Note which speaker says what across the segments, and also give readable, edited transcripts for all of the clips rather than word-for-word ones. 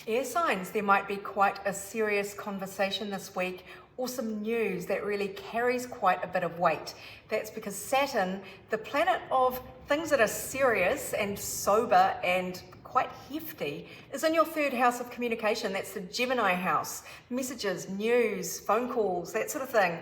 Speaker 1: Air signs, there might be quite a serious conversation this week or some news that really carries quite a bit of weight. That's because Saturn, the planet of things that are serious and sober and quite hefty, is in your third house of communication. That's the Gemini house. Messages, news, phone calls, that sort of thing,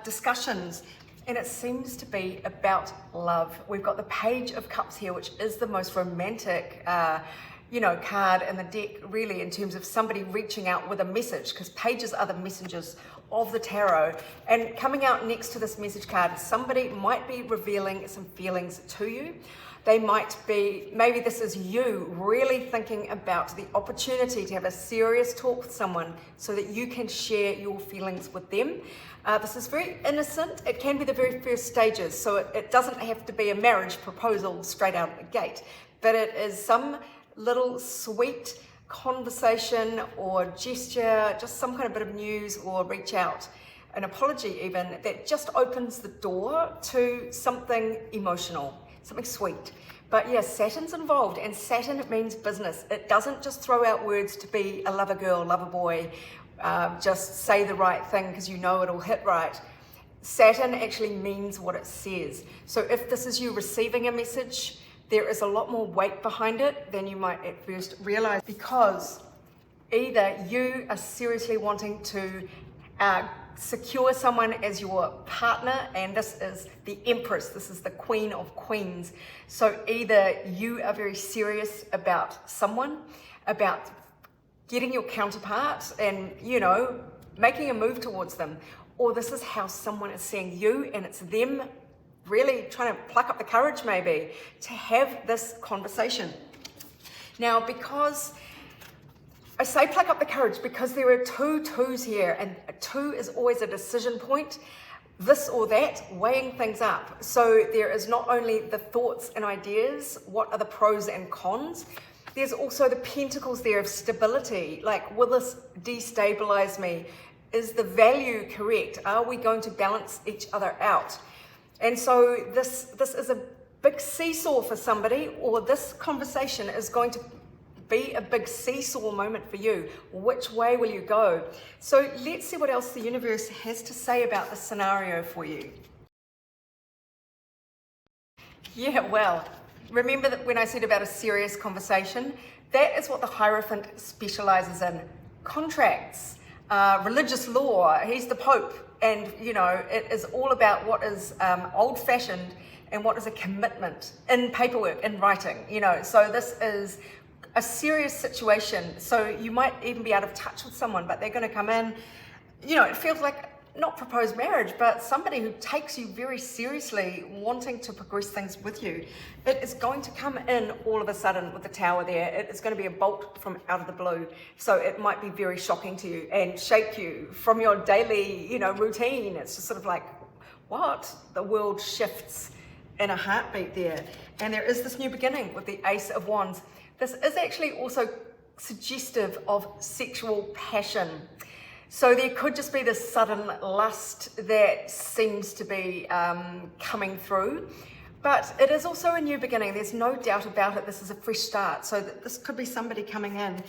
Speaker 1: discussions. And it seems to be about love. We've got the Page of Cups here, which is the most romantic card in the deck, really, in terms of somebody reaching out with a message, because pages are the messengers of the tarot. And coming out next to this message card, somebody might be revealing some feelings to you. They might be, maybe this is you really thinking about the opportunity to have a serious talk with someone so that you can share your feelings with them. This is very innocent. It can be the very first stages, so it doesn't have to be a marriage proposal straight out of the gate, but it is some little sweet conversation or gesture, just some kind of bit of news or reach out, an apology even, that just opens the door to something emotional, something sweet. But yes, Saturn's involved, and Saturn means business. It doesn't just throw out words to be a lover girl, lover boy, just say the right thing because you know it'll hit right. Saturn actually means what it says. So if this is you receiving a message, there is a lot more weight behind it than you might at first realize, because either you are seriously wanting to secure someone as your partner, and this is the Empress, this is the Queen of Queens. So either you are very serious about someone, about getting your counterpart and, making a move towards them, or this is how someone is seeing you, and it's them really trying to pluck up the courage maybe to have this conversation. Now, because I say pluck up the courage, because there are two twos here, and a two is always a decision point, this or that, weighing things up. So there is not only the thoughts and ideas, what are the pros and cons, there's also the pentacles there of stability, like, will this destabilize me? Is the value correct? Are we going to balance each other out? And so this is a big seesaw for somebody, or this conversation is going to be a big seesaw moment for you. Which way will you go? So let's see what else the universe has to say about this scenario for you. Yeah, well, remember that when I said about a serious conversation, that is what the Hierophant specializes in. Contracts, religious law, he's the Pope. And, it is all about what is old-fashioned and what is a commitment in paperwork, in writing, So this is a serious situation. So you might even be out of touch with someone, but they're going to come in, it feels like not proposed marriage, but somebody who takes you very seriously, wanting to progress things with you. It is going to come in all of a sudden with the Tower there. It is going to be a bolt from out of the blue. So it might be very shocking to you and shake you from your daily, routine. It's just sort of like, what? The world shifts in a heartbeat there. And there is this new beginning with the Ace of Wands. This is actually also suggestive of sexual passion. So there could just be this sudden lust that seems to be coming through, but it is also a new beginning. There's no doubt about it. This is a fresh start. So this could be somebody coming in.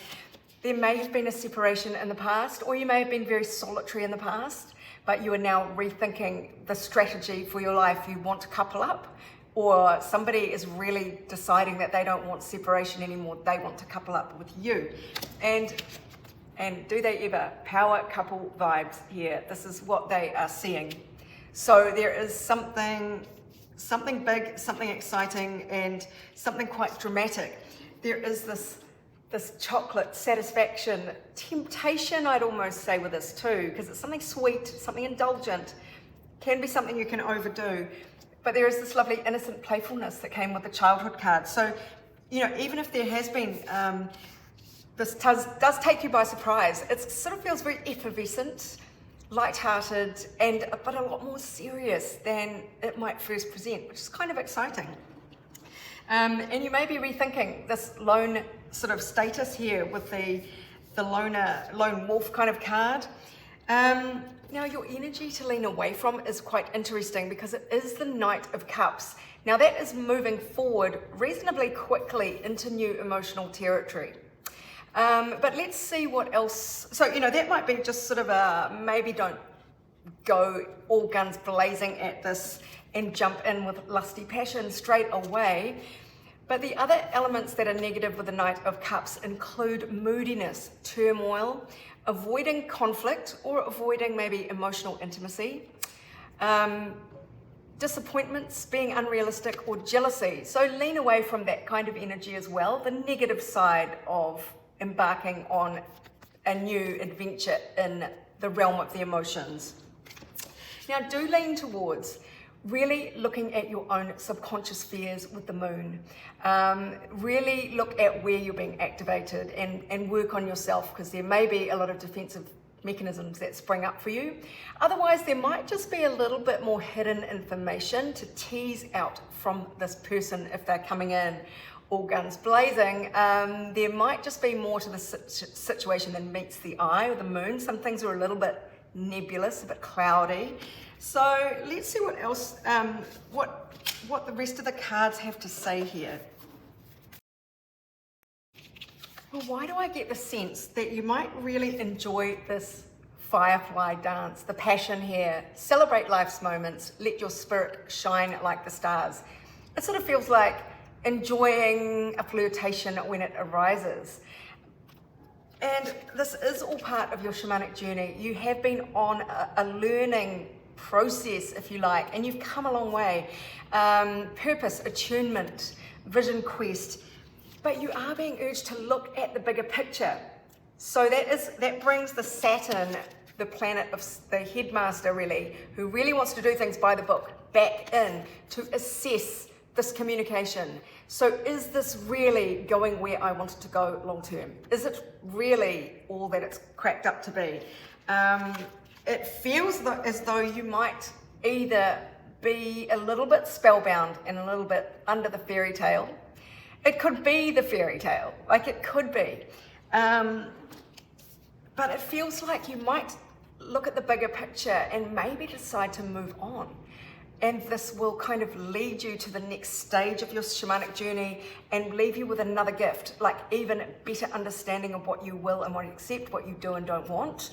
Speaker 1: There may have been a separation in the past, or you may have been very solitary in the past, but you are now rethinking the strategy for your life. You want to couple up, or somebody is really deciding that they don't want separation anymore. They want to couple up with you. And do they ever? Power couple vibes here. This is what they are seeing. So there is something big, something exciting, and something quite dramatic. There is this chocolate satisfaction, temptation, I'd almost say, with this too, because it's something sweet, something indulgent, can be something you can overdo. But there is this lovely innocent playfulness that came with the childhood card. So, even if there has been this does take you by surprise. It sort of feels very effervescent, light-hearted, but a lot more serious than it might first present, which is kind of exciting. And you may be rethinking this lone sort of status here with the lone wolf kind of card. Now your energy to lean away from is quite interesting, because it is the Knight of Cups. Now that is moving forward reasonably quickly into new emotional territory. But let's see what else. So, that might be just sort of a maybe don't go all guns blazing at this and jump in with lusty passion straight away. But the other elements that are negative with the Knight of Cups include moodiness, turmoil, avoiding conflict or avoiding maybe emotional intimacy, disappointments, being unrealistic, or jealousy. So lean away from that kind of energy as well, the negative side of embarking on a new adventure in the realm of the emotions. Now, do lean towards really looking at your own subconscious fears with the moon. Really look at where you're being activated and work on yourself, because there may be a lot of defensive mechanisms that spring up for you. Otherwise, there might just be a little bit more hidden information to tease out from this person if they're coming in all guns blazing. There might just be more to the situation than meets the eye or the moon. Some things are a little bit nebulous, a bit cloudy. So let's see what else, what the rest of the cards have to say here. Well, why do I get the sense that you might really enjoy this firefly dance, the passion here? Celebrate life's moments, let your spirit shine like the stars. It sort of feels like enjoying a flirtation when it arises. And this is all part of your shamanic journey. You have been on a learning process, if you like, and you've come a long way. Purpose, attunement, vision quest. But you are being urged to look at the bigger picture. So that brings the Saturn, the planet of the headmaster really, who really wants to do things by the book, back in to assess this communication. So is this really going where I want it to go long term? Is it really all that it's cracked up to be? It feels as though you might either be a little bit spellbound and a little bit under the fairy tale. It could be the fairy tale, like it could be. But it feels like you might look at the bigger picture and maybe decide to move on. And this will kind of lead you to the next stage of your shamanic journey and leave you with another gift, like even better understanding of what you will and won't accept, what you do and don't want.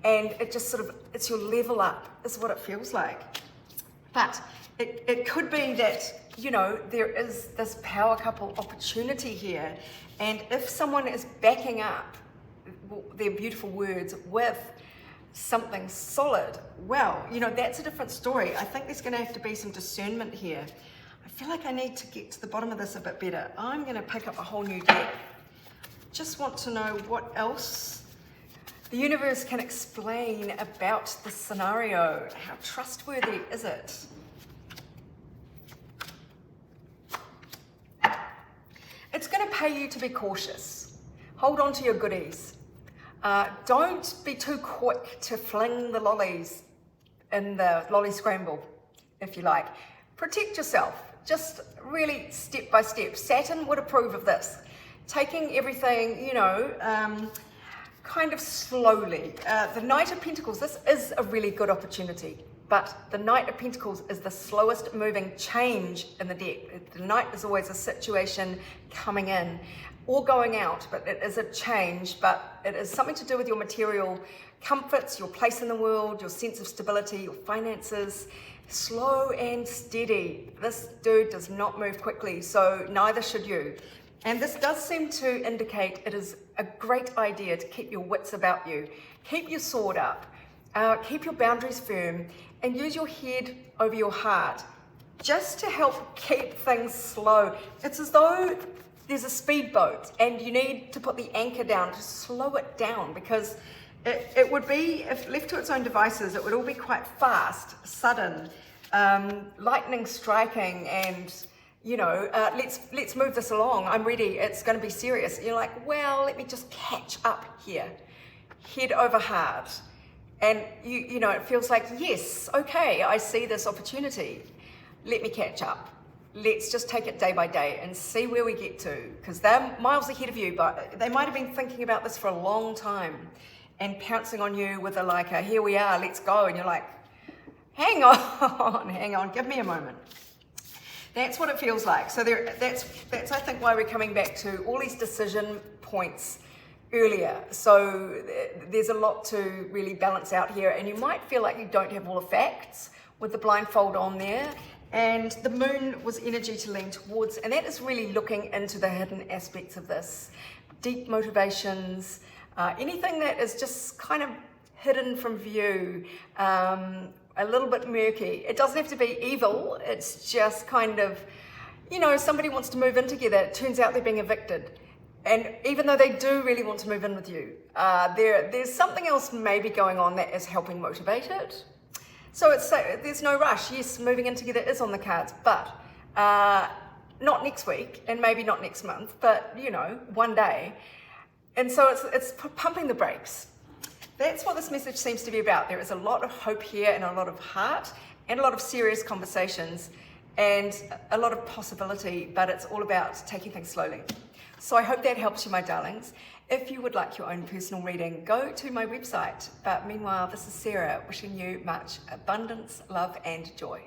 Speaker 1: And it just sort of, it's your level up, is what it feels like. But it could be that, there is this power couple opportunity here. And if someone is backing up their beautiful words with something solid, well, that's a different story. I think there's going to have to be some discernment here. I feel like I need to get to the bottom of this a bit better. I'm going to pick up a whole new deck. Just want to know what else the universe can explain about the scenario. How trustworthy is it? It's going to pay you to be cautious. Hold on to your goodies. Don't be too quick to fling the lollies in the lolly scramble, if you like. Protect yourself, just really step by step. Saturn would approve of this. Taking everything, kind of slowly. The Knight of Pentacles, this is a really good opportunity, but the Knight of Pentacles is the slowest moving change in the deck. The Knight is always a situation coming in or going out, but it is a change, but it is something to do with your material comforts, your place in the world, your sense of stability, your finances. Slow and steady. This dude does not move quickly, so neither should you. And this does seem to indicate it is a great idea to keep your wits about you. Keep your sword up, keep your boundaries firm, and use your head over your heart just to help keep things slow. It's as though there's a speedboat and you need to put the anchor down to slow it down, because it would be, if left to its own devices, it would all be quite fast, sudden, lightning striking, and let's move this along. I'm ready. It's going to be serious. You're like, well, let me just catch up here, head over heart, and it feels like, yes, okay, I see this opportunity. Let me catch up. Let's just take it day by day and see where we get to, because they're miles ahead of you, but they might have been thinking about this for a long time and pouncing on you with a here we are, let's go. And you're like, hang on, give me a moment. That's what it feels like. So that's I think why we're coming back to all these decision points earlier. So there's a lot to really balance out here, and you might feel like you don't have all the facts with the blindfold on there. And the moon was energy to lean towards, and that is really looking into the hidden aspects of this. Deep motivations, anything that is just kind of hidden from view, a little bit murky. It doesn't have to be evil, it's just kind of, you know, somebody wants to move in together, it turns out they're being evicted. And even though they do really want to move in with you, there's something else maybe going on that is helping motivate it. So there's no rush. Yes, moving in together is on the cards, but not next week, and maybe not next month, but you know, one day. And so it's pumping the brakes. That's what this message seems to be about. There is a lot of hope here, and a lot of heart, and a lot of serious conversations, and a lot of possibility, but it's all about taking things slowly. So I hope that helps you, my darlings. If you would like your own personal reading, go to my website. But meanwhile, this is Sarah wishing you much abundance, love, and joy.